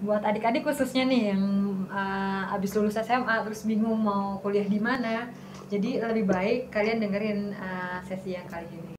Buat adik-adik khususnya nih yang abis lulus SMA terus bingung mau kuliah di mana, jadi lebih baik kalian dengerin sesi yang kali ini.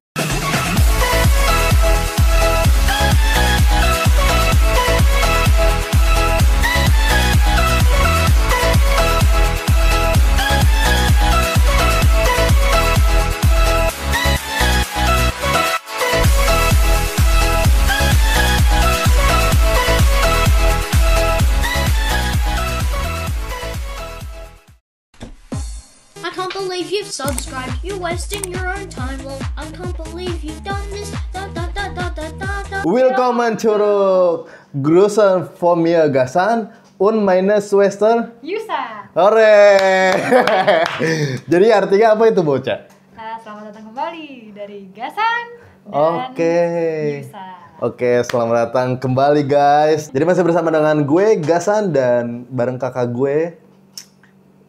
I can't believe you've subscribed. You're wasting your own time. Well, I can't believe you've done this. Da da da da da da da. Willkommen zurück. Grüßen von mir Gasan und meine Schwester. Yusa, Hore. Jadi artinya apa itu bocah? selamat datang kembali dari Gasan dan Oke. Yusa. Oke, selamat datang kembali guys. Jadi masih bersama dengan gue Gasan dan bareng kakak gue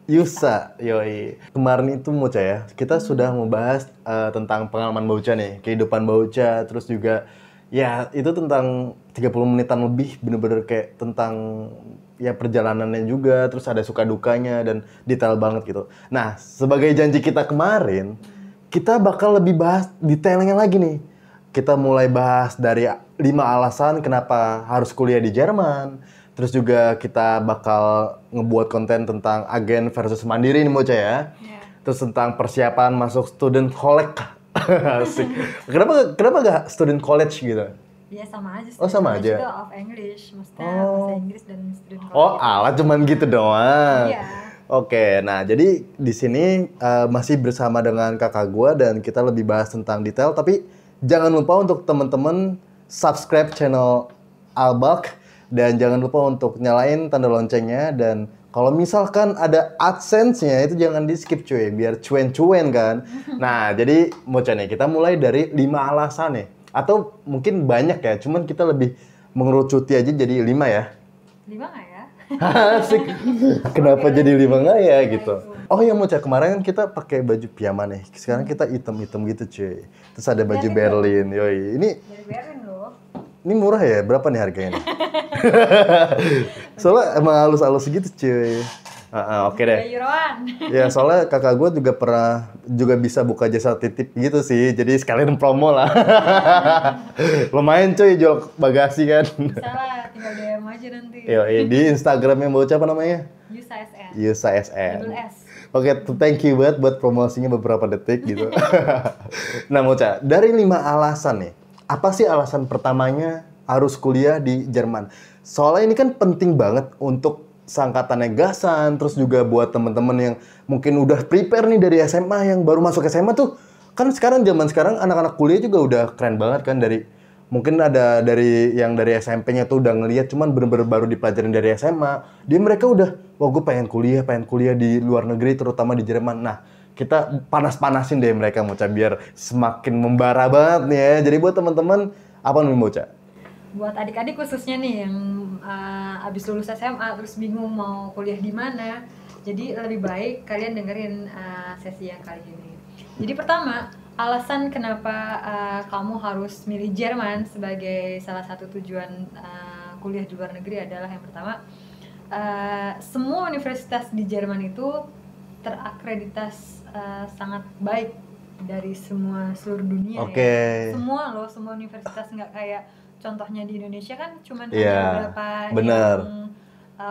Yusa. Yoi. Kemarin itu Mocha ya, kita sudah membahas tentang pengalaman Bauca nih, kehidupan Bauca, terus juga ya itu tentang 30 menitan lebih, bener-bener kayak tentang ya perjalanannya juga, terus ada suka dukanya dan detail banget gitu. Nah, sebagai janji kita kemarin, kita bakal lebih bahas detailnya lagi nih. Kita mulai bahas dari 5 alasan kenapa harus kuliah di Jerman. Terus juga kita bakal ngebuat konten tentang agen versus mandiri nih Mocha ya. Yeah. Terus tentang persiapan masuk student college. Asik. Kenapa gak student college gitu? Ya sama aja. Oh, sama aja. Itu of English, maksudnya Oh. bahasa Inggris dan student college. Oh, alah cuman gitu doang. Iya. Oke, nah jadi di sini masih bersama dengan kakak gua dan kita lebih bahas tentang detail. Tapi jangan lupa untuk teman-teman subscribe channel Albak dan jangan lupa untuk nyalain tanda loncengnya. Dan kalau misalkan ada AdSense-nya itu jangan di skip cuy, biar cuan-cuan kan. Nah jadi Mocha nih, kita mulai dari 5 alasan nih. Atau mungkin banyak ya, cuman kita lebih mengerucuti aja jadi 5 ya. 5 nggak ya? Asik. Kenapa jadi 5 nggak ya gitu? Oh ya Mocha, kemarin kan kita pakai baju piyama nih. Sekarang kita hitam-hitam gitu cuy. Terus ada baju Berlin. Yoi. Ini Dari Berlin loh. ini murah ya? Berapa nih harganya? Soalnya emang halus-halus gitu cuy. Oke deh. 3 euroan. Ya soalnya kakak gue juga bisa buka jasa titip gitu sih. Jadi sekalian promo lah. Lumayan cuy jual bagasi kan. Salah, tinggal DM aja nanti. Yoi, di Instagramnya Bauca apa namanya? Yusa SN. Yusa SN. Double S. Oke, thank you banget buat promosinya beberapa detik gitu. Nah, Mocha, dari 5 alasan nih, apa sih alasan pertamanya harus kuliah di Jerman? Soalnya ini kan penting banget untuk seangkatannya Gasan, terus juga buat temen-temen yang mungkin udah prepare nih dari SMA, yang baru masuk SMA tuh. Kan sekarang zaman sekarang anak-anak kuliah juga udah keren banget kan, dari mungkin ada dari yang dari SMP-nya tuh udah ngeliat, cuman bener-bener baru dipelajarin dari SMA. Dia mereka udah, wah gue pengen kuliah di luar negeri, terutama di Jerman. Nah, kita panas-panasin deh mereka Mocha, biar semakin membara banget nih ya. Jadi buat teman-teman, apa nih Mocha? Buat adik-adik khususnya nih yang abis lulus SMA terus bingung mau kuliah di mana, jadi lebih baik kalian dengerin sesi yang kali ini. Jadi pertama, alasan kenapa kamu harus milih Jerman sebagai salah satu tujuan kuliah di luar negeri adalah yang pertama, semua universitas di Jerman itu terakreditas sangat baik dari seluruh dunia. Oke. Ya. Semua universitas, nggak kayak contohnya di Indonesia kan cuman Iya, hanya beberapa bener. yang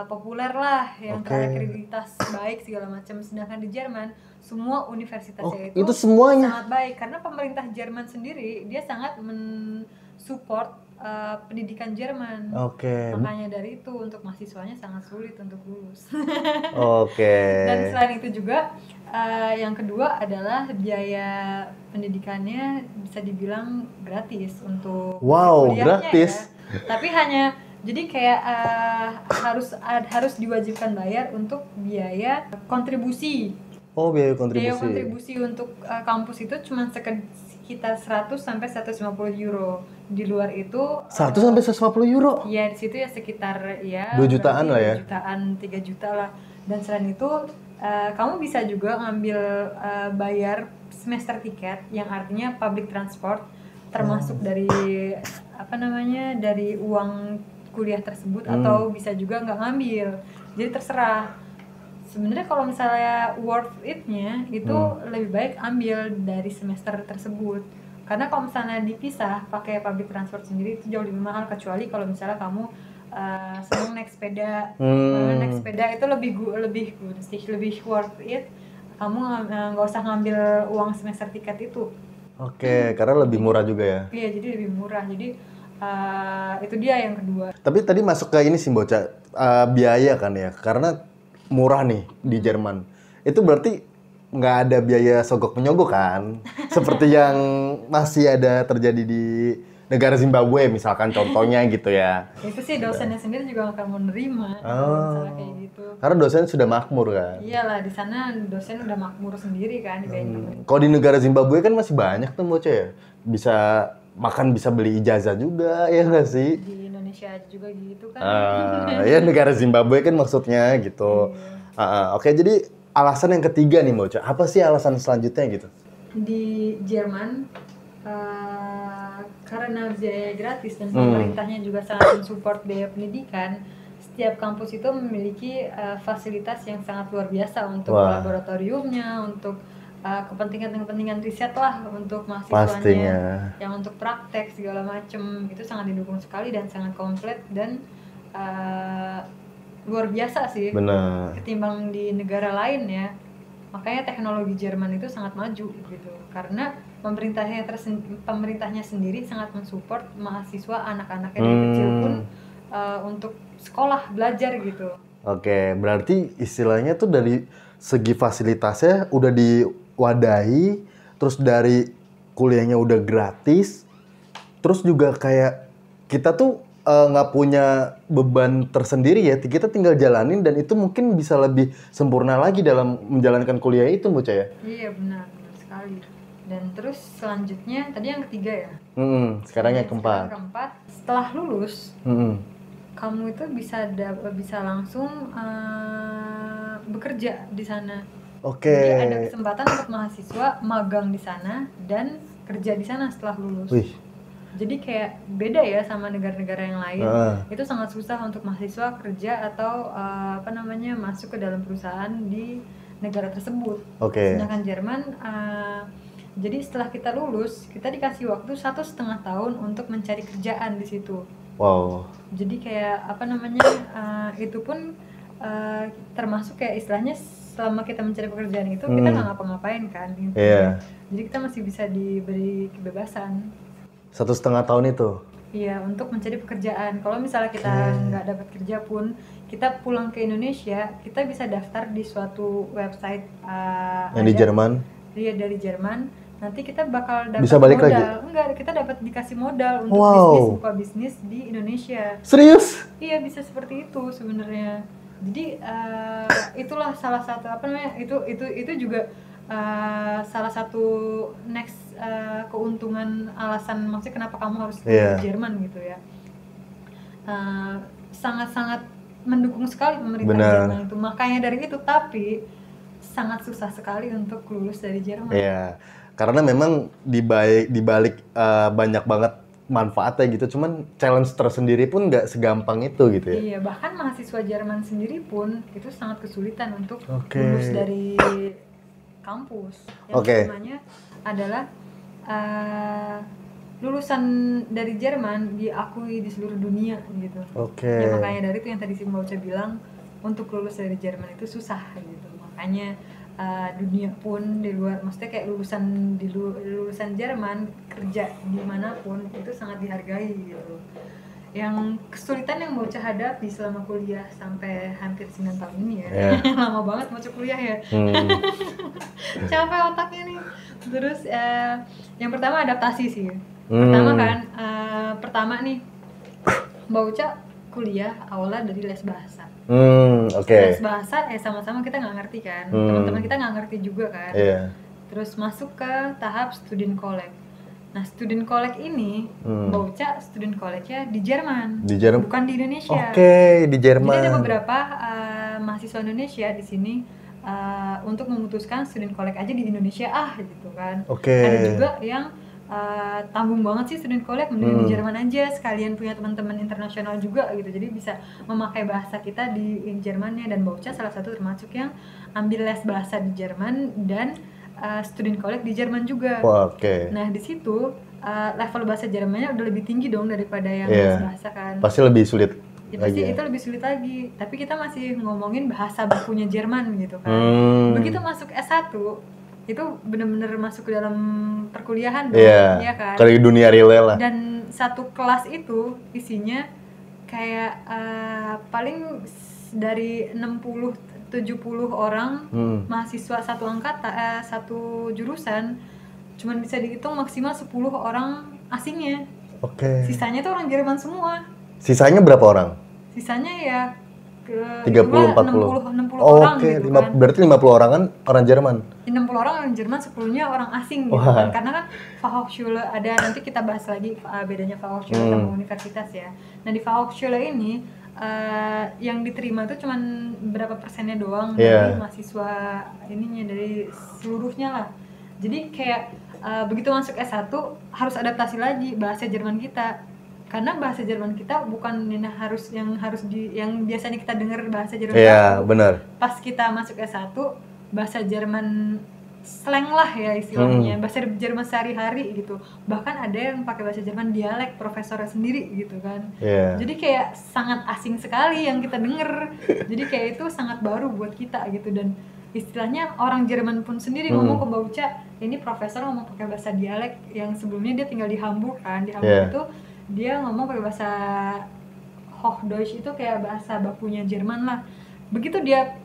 populer lah, yang Oke. terakreditas baik segala macam. Sedangkan di Jerman semua universitasnya itu semuanya? sangat baik karena pemerintah Jerman sendiri dia sangat mensupport pendidikan Jerman. Oke. Makanya dari itu untuk mahasiswanya sangat sulit untuk lulus. Oke. Dan selain itu juga yang kedua adalah biaya pendidikannya bisa dibilang gratis untuk Wow, kuliahnya gratis. ya. Tapi hanya jadi kayak harus diwajibkan bayar untuk biaya kontribusi. Oh, biaya Biaya kontribusi. kontribusi untuk kampus itu cuma sekitar 100 sampai 150 euro. Di luar itu 100 sampai 150 euro. ya di situ ya sekitar ya 2 jutaan lah ya. 2 jutaan, 3 juta lah. Dan selain itu kamu bisa juga ngambil bayar semester tiket yang artinya public transport, termasuk dari dari uang kuliah tersebut atau bisa juga nggak ngambil. Jadi terserah. Sebenarnya kalau misalnya worth it-nya itu lebih baik ambil dari semester tersebut. Karena kalau misalnya dipisah pakai public transport sendiri itu jauh lebih mahal, kecuali kalau misalnya kamu senang naik sepeda. Naik sepeda itu lebih worth it. Kamu nggak usah ngambil uang semester tiket itu. Oke, karena lebih murah juga ya. Iya, jadi lebih murah. Jadi itu dia yang kedua. Tapi tadi masuk ke ini sih Boca, biaya kan ya, karena murah nih di Jerman. Itu berarti nggak ada biaya sogok menyogok kan? Seperti yang masih ada terjadi di negara Zimbabwe misalkan contohnya gitu ya. Itu sih dosennya sendiri juga akan menerima misalnya kayak gitu. Karena dosen sudah makmur kan? Iyalah, di sana dosen udah makmur sendiri kan dibayar. Kalau di negara Zimbabwe kan masih banyak tuh Boca ya. Bisa makan, bisa beli ijazah juga, ya nggak sih? Di Indonesia juga gitu kan. Ya negara Zimbabwe kan maksudnya gitu. Oke, jadi alasan yang ketiga nih Boca, apa sih alasan selanjutnya gitu? Di Jerman karena biaya gratis dan pemerintahnya juga sangat mensupport biaya pendidikan, setiap kampus itu memiliki fasilitas yang sangat luar biasa untuk laboratoriumnya, untuk kepentingan riset lah untuk mahasiswanya, yang untuk praktek segala macem itu sangat didukung sekali dan sangat komplit dan luar biasa sih. Benar. Ketimbang di negara lain ya. Makanya teknologi Jerman itu sangat maju gitu karena pemerintahnya sendiri sangat mensupport mahasiswa, anak-anaknya dari kecil pun untuk sekolah belajar gitu. Oke, berarti istilahnya tuh dari segi fasilitasnya udah diwadahi, terus dari kuliahnya udah gratis, terus juga kayak kita tuh nggak punya beban tersendiri ya, kita tinggal jalanin dan itu mungkin bisa lebih sempurna lagi dalam menjalankan kuliah itu, Boca ya? Iya benar sekali. Dan terus selanjutnya tadi yang ketiga ya. Sekarang yang keempat. Setelah lulus, kamu itu bisa langsung bekerja di sana. Oke. Jadi ada kesempatan untuk mahasiswa magang di sana dan kerja di sana setelah lulus. Wih. Jadi kayak beda ya sama negara-negara yang lain. Itu sangat susah untuk mahasiswa kerja atau masuk ke dalam perusahaan di negara tersebut. Sedangkan Jerman, jadi setelah kita lulus, kita dikasih waktu 1,5 tahun untuk mencari kerjaan di situ. Wow. Jadi kayak itu pun termasuk kayak istilahnya selama kita mencari pekerjaan itu kita nggak ngapa-ngapain kan. Gitu. Yeah. Jadi kita masih bisa diberi kebebasan. 1,5 tahun itu? Iya, untuk mencari pekerjaan. Kalau misalnya kita nggak dapat kerja pun, kita pulang ke Indonesia, kita bisa daftar di suatu website yang di Jerman? Iya, dari Jerman. Nanti kita bakal dapat bisa balik modal. Lagi? Enggak, kita dapat dikasih modal untuk buka bisnis di Indonesia. Serius? Iya, bisa seperti itu sebenarnya. Jadi itulah salah satu itu juga salah satu next keuntungan alasan maksudnya kenapa kamu harus ke Jerman gitu ya. Sangat-sangat mendukung sekali pemerintah Jerman itu. Makanya dari itu, tapi sangat susah sekali untuk lulus dari Jerman. Iya. Karena memang dibalik banyak banget manfaatnya gitu, cuman challenge tersendiri pun nggak segampang itu gitu ya. Iya, bahkan mahasiswa Jerman sendiri pun itu sangat kesulitan untuk lulus dari kampus. Yang namanya adalah lulusan dari Jerman diakui di seluruh dunia gitu. Ya, makanya dari itu yang tadi si Mbak Uca bilang untuk lulus dari Jerman itu susah gitu. Makanya dunia pun di luar, maksudnya kayak lulusan Jerman kerja dimanapun itu sangat dihargai gitu. Yang kesulitan yang Mbak Uca hadapi selama kuliah sampai hampir 9 tahun ini ya, lama banget mau kuliah ya. Capek otaknya nih. Terus yang pertama adaptasi sih. Pertama nih Mbak Uca kuliah awalnya dari les bahasa. Les bahasa sama-sama kita nggak ngerti kan, teman-teman kita nggak ngerti juga kan. Terus masuk ke tahap student college. Nah, student college ini Mbak Uca student college-nya di Jerman, bukan di Indonesia. Di Jerman. Jadi ada beberapa mahasiswa Indonesia di sini untuk memutuskan student college aja di Indonesia gitu kan. Ada juga yang tanggung banget sih student collect, mending di Jerman aja sekalian punya teman-teman internasional juga gitu, jadi bisa memakai bahasa kita di Jermannya. Dan Bauca salah satu termasuk yang ambil les bahasa di Jerman dan student collect di Jerman juga. Wah, oke. Nah di situ level bahasa Jermannya udah lebih tinggi dong daripada yang les bahasa kan. Pasti lebih sulit. Ya pasti itu lebih sulit lagi, tapi kita masih ngomongin bahasa bakunya Jerman gitu kan. Begitu masuk S1 itu bener-bener masuk ke dalam perkuliahan dong, ya kan. Ke dunia real lah. Dan satu kelas itu isinya kayak paling dari 60-70 orang mahasiswa satu angkatan, satu jurusan, cuman bisa dihitung maksimal 10 orang asingnya. Oke. Sisanya tuh orang Jerman semua. Sisanya berapa orang? Sisanya ya ke 30-40 orang gitu kan. Berarti 50 orang kan orang Jerman? 60 orang Jerman, 10-nya orang asing gitu kan. Karena kan Fachhochschule ada, nanti kita bahas lagi bedanya Fachhochschule sama universitas ya. Nah di Fachhochschule ini yang diterima tuh cuman berapa persennya doang dari mahasiswa ininya, dari seluruhnya lah. Jadi kayak begitu masuk S1 harus adaptasi lagi bahasa Jerman kita. Karena bahasa Jerman kita bukan yang biasanya kita dengar bahasa Jerman. Iya, benar. Pas kita masuk S1, bahasa Jerman slang lah ya istilahnya, bahasa Jerman sehari-hari gitu. Bahkan ada yang pakai bahasa Jerman dialek profesornya sendiri gitu kan. Jadi kayak sangat asing sekali yang kita denger. Jadi kayak itu sangat baru buat kita gitu. Dan istilahnya orang Jerman pun sendiri ngomong ke Bauca, ini profesor ngomong pakai bahasa dialek yang sebelumnya dia tinggal di Hamburg kan. Di Hamburg itu dia ngomong pakai bahasa Hochdeutsch, itu kayak bahasa bakunya Jerman lah. Begitu dia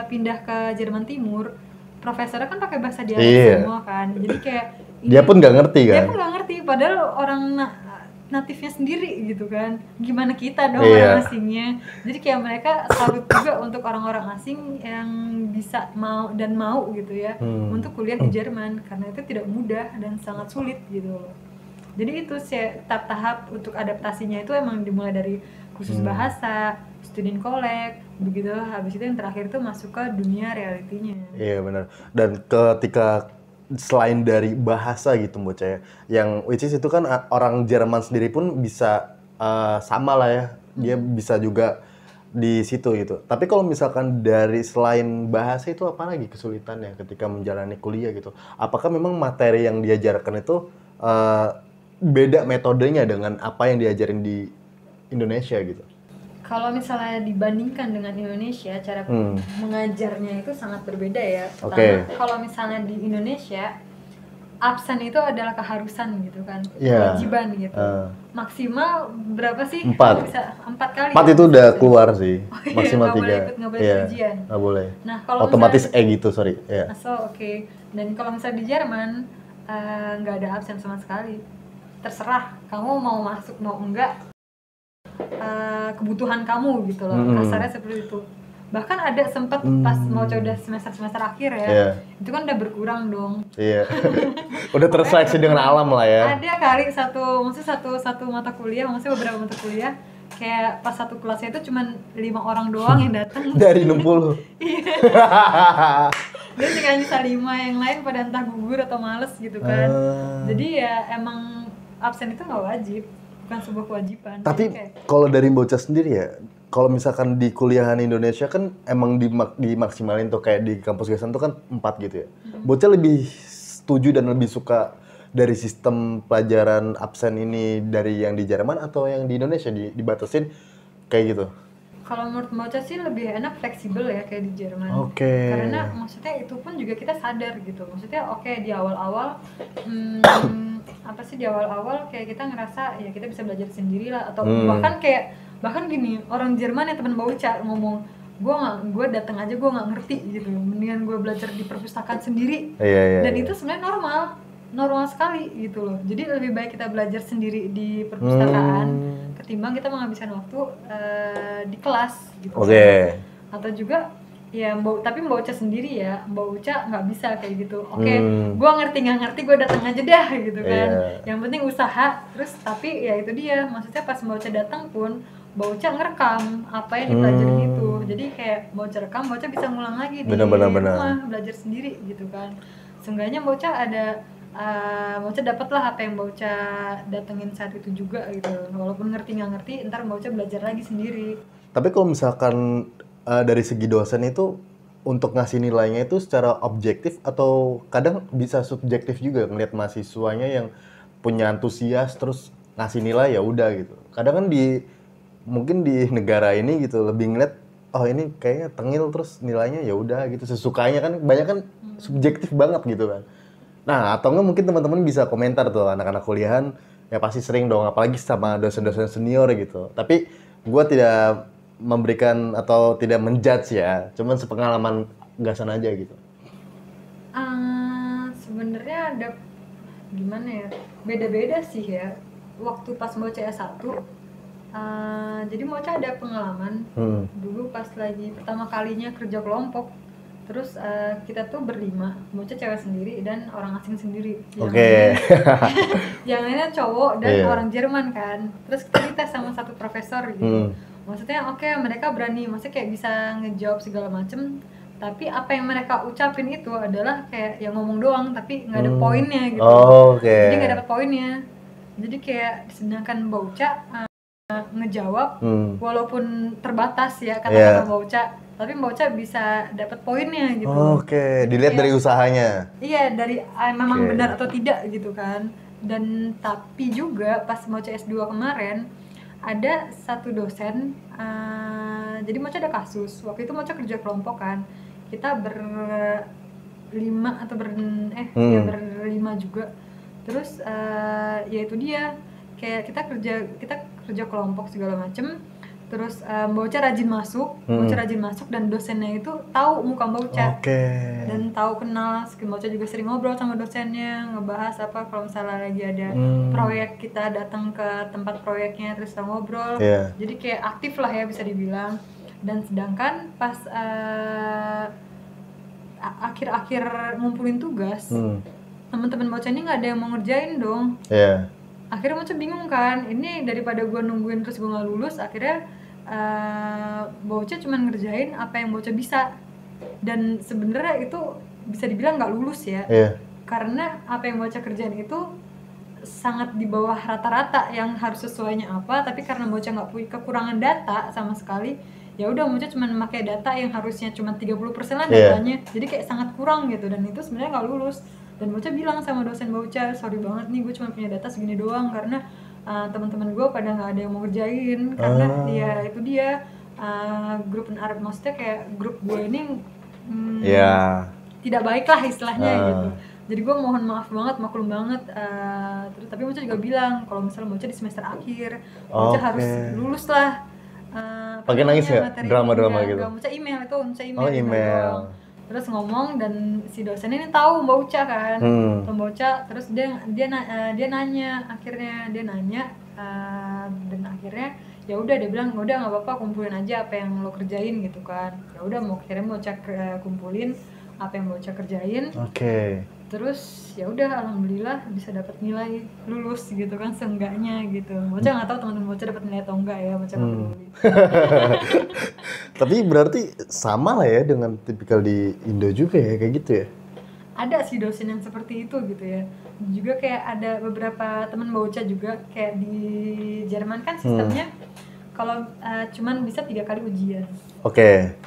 pindah ke Jerman Timur, profesornya kan pakai bahasa dialek semua kan. Jadi kayak dia pun nggak ngerti kan? Dia pun nggak ngerti, padahal orang natifnya sendiri gitu kan. Gimana kita dong orang asingnya. Jadi kayak mereka salut juga untuk orang-orang asing yang bisa mau gitu ya untuk kuliah di Jerman, karena itu tidak mudah dan sangat sulit gitu. Jadi itu tahap-tahap untuk adaptasinya itu emang dimulai dari kursus bahasa, student collect, begitu habis itu yang terakhir itu masuk ke dunia realitinya. Iya benar. Dan ketika selain dari bahasa gitu Bauca ya, yang which is itu kan orang Jerman sendiri pun bisa sama lah ya, dia bisa juga di situ gitu. Tapi kalau misalkan dari selain bahasa itu apa lagi kesulitannya ketika menjalani kuliah gitu? Apakah memang materi yang diajarkan itu beda metodenya dengan apa yang diajarin di Indonesia gitu? Kalau misalnya dibandingkan dengan Indonesia, cara mengajarnya itu sangat berbeda ya. Pertama, kalau misalnya di Indonesia, absen itu adalah keharusan gitu kan, kewajiban gitu. Maksimal berapa sih? 4. Bisa 4 kali. 4 itu udah keluar sih. Maksimal 3. Nggak boleh ujian. Nggak boleh. Nah, kalau otomatis gitu, sorry. Oke. Dan kalau misalnya di Jerman, nggak ada absen sama sekali. Terserah kamu mau masuk mau enggak, kebutuhan kamu gitu loh, kasarnya seperti itu. Bahkan ada sempat pas mau coba semester akhir ya, itu kan udah berkurang dong. Udah terseleksi dengan alam lah ya. Ada kali satu mata kuliah, maksudnya beberapa mata kuliah, kayak pas satu kelasnya itu cuman 5 orang doang yang datang dari 60. Dia cuma bisa 5, yang lain pada entah gugur atau males gitu kan. Jadi ya emang absen itu nggak wajib, bukan sebuah kewajiban. Tapi kalau dari Bauca sendiri ya, kalau misalkan di kuliahan Indonesia kan emang dimaksimalin tuh, kayak di kampus Gasan tuh kan 4 gitu ya. Bauca lebih setuju dan lebih suka dari sistem pelajaran absen ini dari yang di Jerman atau yang di Indonesia dibatasin kayak gitu? Kalau menurut Bauca sih lebih enak fleksibel ya kayak di Jerman. Karena maksudnya itu pun juga kita sadar gitu. Maksudnya di awal-awal di awal-awal kayak kita ngerasa ya kita bisa belajar sendiri lah, atau bahkan gini, orang Jerman yang teman Bauca ngomong, gue datang aja gue nggak ngerti gitu, mendingan gue belajar di perpustakaan sendiri. Dan itu sebenarnya normal sekali gitu loh. Jadi lebih baik kita belajar sendiri di perpustakaan ketimbang kita menghabiskan waktu di kelas gitu. Atau juga ya tapi Bauca sendiri ya, Bauca nggak bisa kayak gitu. Gue ngerti nggak ngerti gue datang aja dah gitu kan. Yang penting usaha terus. Tapi ya itu dia, maksudnya pas Bauca datang pun Bauca ngerekam apa yang dipelajari itu. Jadi kayak Bauca rekam, Bauca bisa ngulang lagi di rumah, belajar sendiri gitu kan. Seenggaknya Bauca ada Mbak Ocha dapet lah apa yang Mbak Ocha datengin saat itu juga gitu. Walaupun ngerti nggak ngerti, ntar Mbak Ocha belajar lagi sendiri. Tapi kalau misalkan dari segi dosen itu untuk ngasih nilainya itu secara objektif atau kadang bisa subjektif juga ngelihat mahasiswanya yang punya antusias terus ngasih nilai ya udah gitu. Kadang kan mungkin di negara ini gitu lebih ngeliat oh ini kayaknya tengil terus nilainya ya udah gitu sesukanya kan banyak kan subjektif banget gitu kan. Nah, atau enggak mungkin teman-teman bisa komentar tuh anak-anak kuliahan ya pasti sering dong apalagi sama dosen-dosen senior gitu. Tapi gua tidak memberikan atau tidak menjudge ya, cuman sepengalaman gasan aja gitu. Sebenarnya ada gimana ya, beda-beda sih ya. Waktu pas mau CS1, jadi mau ada pengalaman dulu pas lagi pertama kalinya kerja kelompok. Terus kita tuh berlima, Mocha cewek sendiri dan orang asing sendiri. Oke. Yang lainnya cowok dan orang Jerman kan. Terus kita dites sama satu profesor gitu. Maksudnya oke, mereka berani, maksudnya kayak bisa ngejawab segala macem. Tapi apa yang mereka ucapin itu adalah kayak yang ngomong doang, tapi nggak ada poinnya gitu. Jadi nggak dapet poinnya. Jadi kayak sedangkan Mbak Ocha ngejawab, walaupun terbatas ya kata-kata Mbak Ocha, tapi Mbak Ocha bisa dapat poinnya gitu. Oke, dilihat dari usahanya. Iya, dari memang benar atau tidak gitu kan. Dan tapi juga pas Mbak Ocha S2 kemarin ada satu dosen, jadi Mbak Ocha ada kasus. Waktu itu Mbak Ocha kerja kelompok kan. Kita berlima atau berlima juga. Terus ya itu dia kayak kita kerja kelompok segala macem. Terus Mbak Ocha rajin masuk, dan dosennya itu tahu muka Mbak Ocha. Dan tahu kenal, Mbak Ocha juga sering ngobrol sama dosennya, ngebahas apa kalau misalnya lagi ada proyek, kita datang ke tempat proyeknya terus kita ngobrol. Jadi kayak aktif lah ya bisa dibilang. Dan sedangkan pas akhir-akhir ngumpulin tugas, teman-teman Mbak Ocha ini nggak ada yang mau ngerjain dong. Akhirnya Mbak Ocha bingung kan, ini daripada gue nungguin terus gue nggak lulus, akhirnya Mbak Ocha cuma ngerjain apa yang Mbak Ocha bisa. Dan sebenarnya itu bisa dibilang nggak lulus ya, karena apa yang Mbak Ocha kerjain itu sangat di bawah rata-rata yang harus sesuainya apa, tapi karena Mbak Ocha nggak punya kekurangan data sama sekali, ya udah Mbak Ocha cuma memakai data yang harusnya cuma 30% lah datanya, jadi kayak sangat kurang gitu, dan itu sebenarnya nggak lulus. Dan Mbak Ocha bilang sama dosen Mbak Ocha, sorry banget nih gue cuma punya data segini doang, karena teman-teman gue pada nggak ada yang mau ngerjain, karena dia grup Arab, maksudnya kayak grup gue ini tidak baik lah istilahnya gitu. Jadi gue mohon maaf banget, maklum banget. Terus tapi Mbak Ocha juga bilang kalau misalnya Mbak Ocha di semester akhir, Mbak Ocha harus lulus lah. Pakai nangis ya, drama-drama gitu. Mbak Ocha email. Gitu. Terus ngomong, dan si dosen ini tahu Mbak Ocha kan, Mbak Ocha, terus dia nanya, akhirnya dan akhirnya ya udah dia bilang udah nggak apa-apa, kumpulin aja apa yang lo kerjain gitu kan. Ya udah akhirnya Mbak Ocha kumpulin apa yang Mbak Ocha kerjain. Terus ya udah alhamdulillah bisa dapat nilai lulus gitu kan, seenggaknya gitu. Mbak Ocha nggak tahu teman-teman Mbak Ocha dapat nilai atau enggak ya, Mbak Ocha nggak peduli. Tapi berarti sama lah ya dengan tipikal di Indo juga ya kayak gitu ya? Ada sih dosen yang seperti itu gitu ya. Juga kayak ada beberapa teman Mbak Ocha juga kayak di Jerman kan sistemnya kalau cuman bisa 3 kali ujian.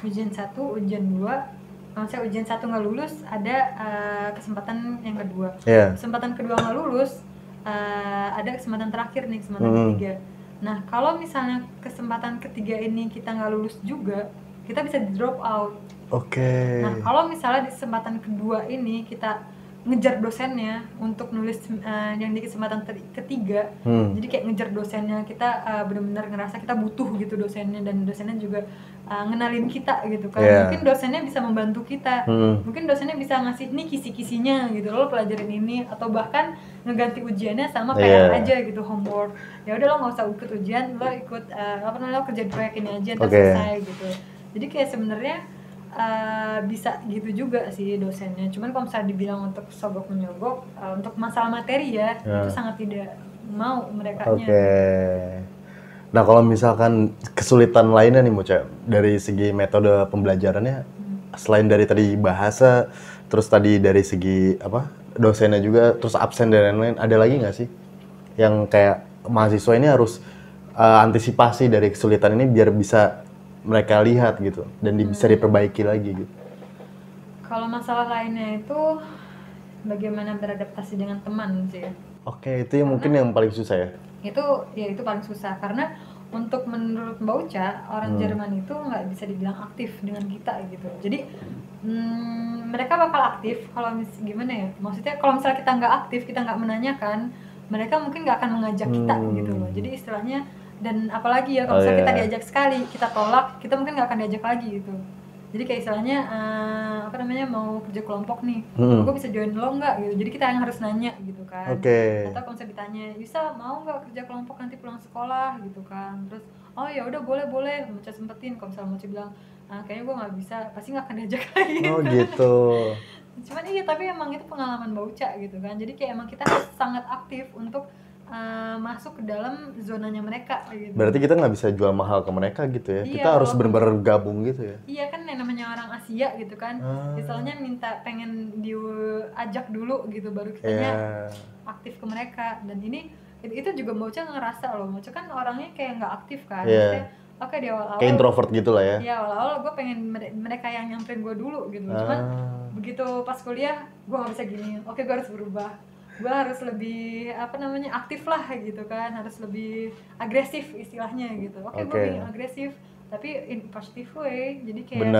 Ujian 1, ujian 2. Kalau saya ujian 1 nggak lulus, ada kesempatan yang kedua. Kesempatan kedua nggak lulus, ada kesempatan terakhir nih, kesempatan ketiga. Nah kalau misalnya kesempatan ketiga ini kita nggak lulus juga, kita bisa di drop out. Nah kalau misalnya di kesempatan kedua ini kita ngejar dosennya untuk nulis yang di kesempatan ketiga, jadi kayak ngejar dosennya, kita benar-benar ngerasa kita butuh gitu dosennya, dan dosennya juga ngenalin kita gitu kan. Mungkin dosennya bisa membantu kita, mungkin dosennya bisa ngasih nih kisi-kisinya gitu, lo pelajarin ini, atau bahkan ngeganti ujiannya sama PR aja gitu, homework. Ya udah lo nggak usah ikut ujian, lo ikut lo kerjain proyek ini aja, ntar selesai gitu. Jadi kayak sebenarnya bisa gitu juga sih dosennya. Cuman kalau misalnya dibilang untuk sogok menyogok, untuk masalah materi ya, itu sangat tidak mau merekanya. Nah kalau misalkan kesulitan lainnya nih Mocha, dari segi metode pembelajarannya, selain dari tadi bahasa, terus tadi dari segi dosennya juga, terus absen dan lain-lain. Ada lagi nggak sih yang kayak mahasiswa ini harus antisipasi dari kesulitan ini biar bisa mereka lihat gitu dan bisa diperbaiki lagi gitu? Kalau masalah lainnya itu bagaimana beradaptasi dengan teman sih ya. Oke, itu yang mungkin yang paling susah ya? Itu paling susah karena untuk menurut Mbak Uca, orang Jerman itu nggak bisa dibilang aktif dengan kita gitu. Jadi mereka bakal aktif kalau gimana ya? Maksudnya kalau misalnya kita nggak aktif, kita nggak menanyakan, mereka mungkin nggak akan mengajak kita gitu loh. Jadi istilahnya, dan apalagi ya kalau misalnya kita diajak sekali, kita tolak, kita mungkin nggak akan diajak lagi gitu. Jadi kayak istilahnya mau kerja kelompok nih, gue bisa join lo nggak gitu. Jadi kita yang harus nanya gitu kan. Atau kalau misalnya ditanya, bisa mau nggak kerja kelompok nanti pulang sekolah gitu kan. Terus oh ya udah boleh mau sempetin. Kalau misalnya mau bilang kayaknya gue nggak bisa, pasti nggak akan diajak lagi. Oh gitu. Cuman iya, tapi emang itu pengalaman Bauca gitu kan. Jadi kayak emang kita harus sangat aktif untuk masuk ke dalam zonanya mereka gitu. Berarti kita nggak bisa jual mahal ke mereka gitu ya? Iya, kita harus benar-benar gabung gitu ya? Iya kan, yang namanya orang Asia gitu kan, misalnya pengen diajak dulu gitu, baru kitanya aktif ke mereka. Dan itu juga Mocha ngerasa loh, Mocha kan orangnya kayak nggak aktif kan. Oke, di awal-awal kayak introvert gitu lah ya? Iya, awal-awal gue pengen mereka yang nyamperin gue dulu gitu. Cuman begitu pas kuliah, gue nggak bisa gini. Oke, gue harus berubah. Gue harus lebih aktif lah gitu kan, harus lebih agresif istilahnya gitu. Oke. Gue lebih agresif tapi in positive way. Jadi kayak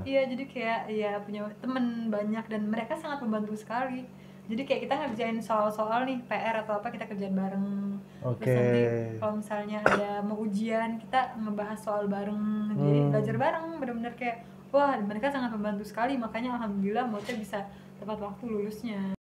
iya, jadi kayak ya punya temen banyak dan mereka sangat membantu sekali. Jadi kayak kita ngerjain soal-soal nih, PR atau apa, kita kerjain bareng. Terus nanti kalau misalnya ada mau ujian, kita ngebahas soal bareng. Jadi belajar bareng, benar-benar kayak wah, mereka sangat membantu sekali. Makanya alhamdulillah Mocha bisa tepat waktu lulusnya.